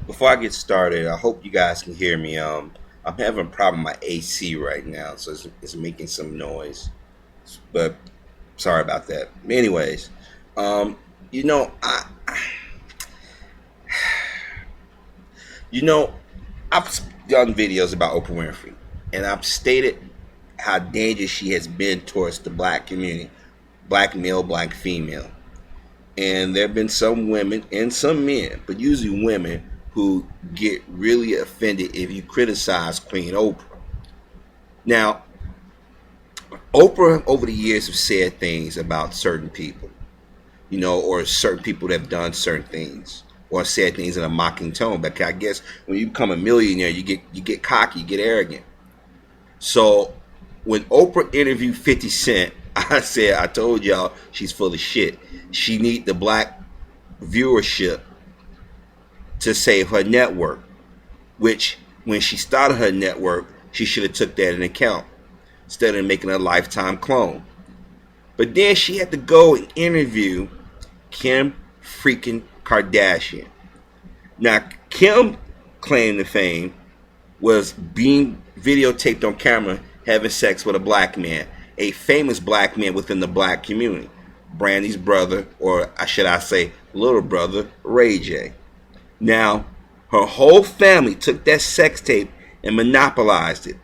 Before I get started, I hope you guys can hear me. I'm having a problem with my AC right now, so it's making some noise. But sorry about that. Anyways, um, you know, I, you know, I've done videos about Oprah Winfrey, and I've stated how dangerous she has been towards the black community, black male, black female. And there have been some women and some men, but usually women, who get really offended if you criticize Queen Oprah. Now, Oprah over the years have said things about certain people, or certain people that have done certain things or said things in a mocking tone. But I guess when you become a millionaire, you get cocky, you get arrogant. So when Oprah interviewed 50 Cent, I told y'all she's full of shit. She need the black viewership to save her network, which when she started her network, she should have took that in account instead of making a lifetime clone. But then she had to go and interview Kim freaking Kardashian. Now, Kim claimed to fame was being videotaped on camera having sex with a black man, a famous black man within the black community, Brandy's brother, or should I say little brother, Ray J. Now, her whole family took that sex tape and monopolized it.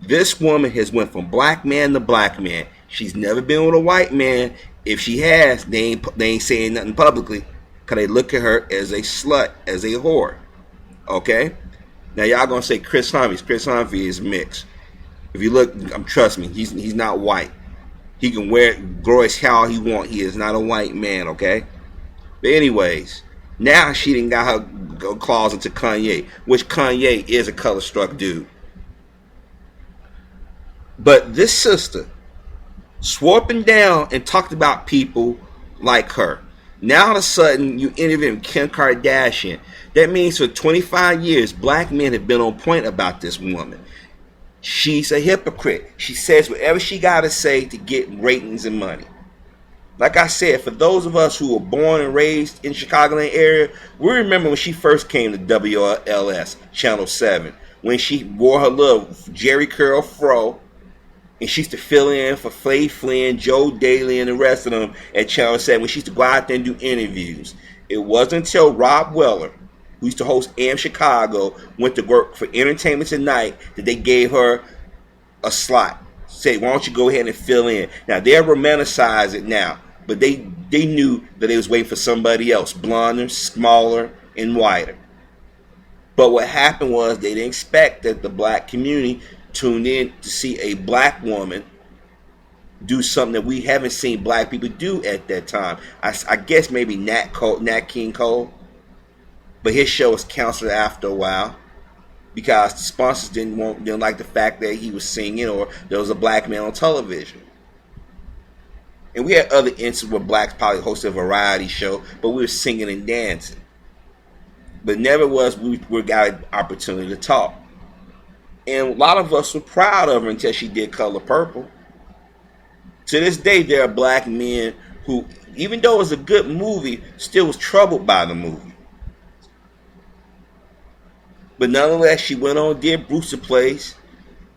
This woman has went from black man to black man. She's never been with a white man. If she has, they ain't saying nothing publicly because they look at her as a slut, as a whore. Okay? Now, y'all going to say Chris Humphrey is mixed. If you look, trust me, he's not white. He can grow his hair how he want. He is not a white man, okay? But anyways, now she didn't got her claws into Kanye, which Kanye is a color-struck dude. But this sister swore up and down and talked about people like her. Now all of a sudden you interview Kim Kardashian. That means for 25 years, black men have been on point about this woman. She's a hypocrite. She says whatever she got to say to get ratings and money. Like I said, for those of us who were born and raised in the Chicagoland area, we remember when she first came to WLS, Channel 7, when she wore her little Jerry curl fro, and she used to fill in for Flav Flynn, Joe Daly, and the rest of them at Channel 7 when she used to go out there and do interviews. It wasn't until Rob Weller, who used to host AM Chicago, went to work for Entertainment Tonight, that they gave her a slot. Say, why don't you go ahead and fill in? Now, they're romanticized it now, but they knew that they was waiting for somebody else, blonder, smaller, and whiter. But what happened was they didn't expect that the black community tuned in to see a black woman do something that we haven't seen black people do at that time. I guess maybe Nat King Cole, but his show was canceled after a while because the sponsors didn't like the fact that he was singing or there was a black man on television. And we had other instances where blacks probably hosted a variety show, but we were singing and dancing. But never was we got an opportunity to talk. And a lot of us were proud of her until she did Color Purple. To this day, there are black men who, even though it was a good movie, still was troubled by the movie. But nonetheless, she went on, did Brewster Plays.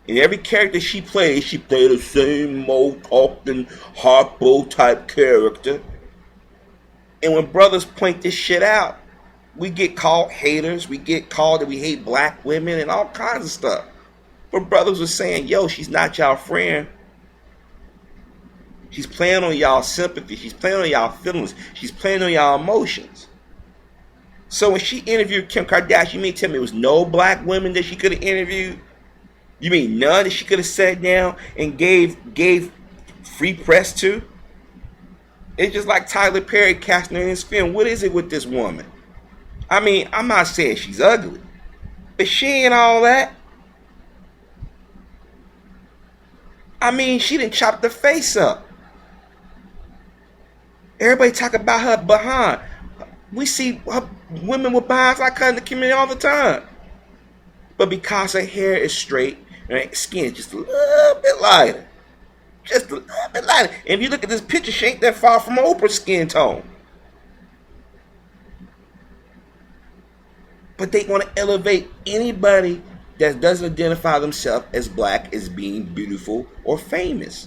And every character she played the same old talking Harpo type character. And when brothers point this shit out, we get called haters, we get called that we hate black women and all kinds of stuff. But brothers were saying, yo, she's not y'all friend. She's playing on y'all sympathy. She's playing on y'all feelings. She's playing on y'all emotions. So when she interviewed Kim Kardashian, you mean tell me there was no black women that she could have interviewed? You mean none that she could have sat down and gave free press to? It's just like Tyler Perry casting her in his film. What is it with this woman? I mean, I'm not saying she's ugly, but she ain't all that. I mean, she didn't chop the face up. Everybody talk about her behind. We see women with behinds like her in the community all the time. But because her hair is straight and her skin is just a little bit lighter. Just a little bit lighter. And if you look at this picture, she ain't that far from Oprah's skin tone. But they want to elevate anybody that doesn't identify themselves as black as being beautiful or famous.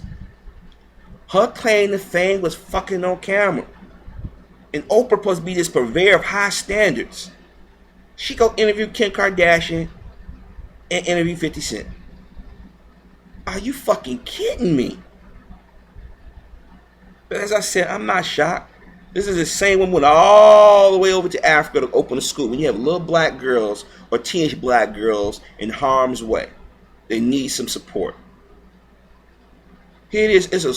Her claim to fame was fucking on camera. And Oprah supposed to be this purveyor of high standards. She go interview Kim Kardashian and interview 50 Cent. Are you fucking kidding me? But as I said, I'm not shocked. This is the same woman went all the way over to Africa to open a school. When you have little black girls or teenage black girls in harm's way, they need some support. Here it is. It's a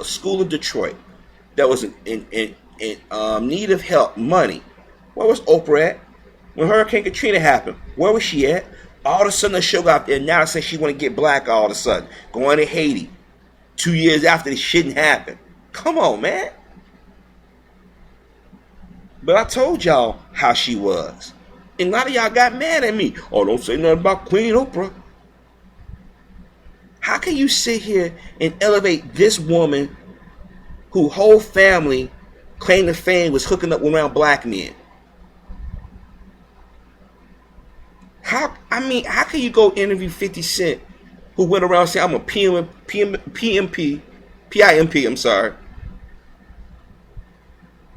school in Detroit that was in need of help, money. Where was Oprah at? When Hurricane Katrina happened, where was she at? All of a sudden, the show got out there. Now saying she want to get black all of a sudden. Going to Haiti 2 years after this shouldn't happen. Come on, man. But I told y'all how she was. And a lot of y'all got mad at me. Oh, don't say nothing about Queen Oprah. How can you sit here and elevate this woman whose whole family claim to fame was hooking up around black men? How can you go interview 50 Cent, who went around saying I'm a PIMP, I'm sorry,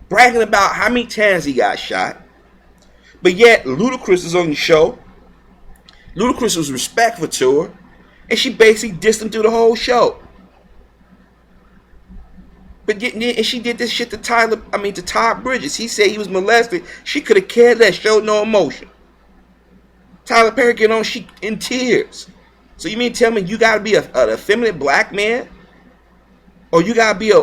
bragging about how many times he got shot, but yet Ludacris is on the show. Ludacris was respectful to her, and she basically dissed him through the whole show. But and she did this shit to Todd Bridges. He said he was molested. She could have cared less, showed no emotion. Tyler Perry get on, she in tears. So you mean tell me you gotta be a effeminate black man? Or you gotta be a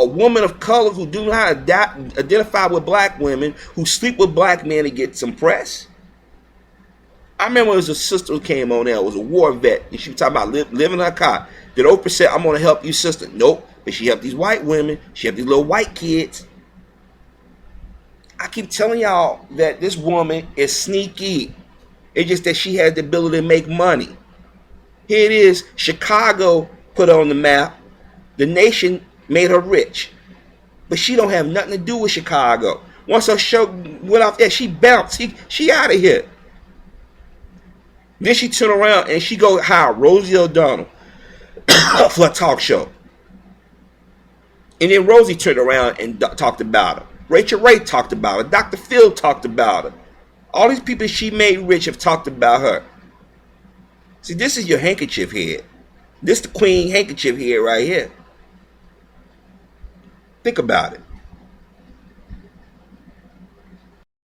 woman of color who do not identify with black women, who sleep with black men to get some press? I remember there was a sister who came on there, it was a war vet, and she was talking about living in her car. Did Oprah say, I'm gonna help you, sister? Nope. But she helped these white women, she helped these little white kids. I keep telling y'all that this woman is sneaky. It's just that she has the ability to make money. Here it is, Chicago put her on the map. The nation made her rich. But she don't have nothing to do with Chicago. Once her show went off there, she bounced. She out of here. Then she turned around and she go hire Rosie O'Donnell for a talk show. And then Rosie turned around and talked about her. Rachel Ray talked about her. Dr. Phil talked about her. All these people she made rich have talked about her. See, this is your handkerchief head. This the queen handkerchief head right here. Think about it.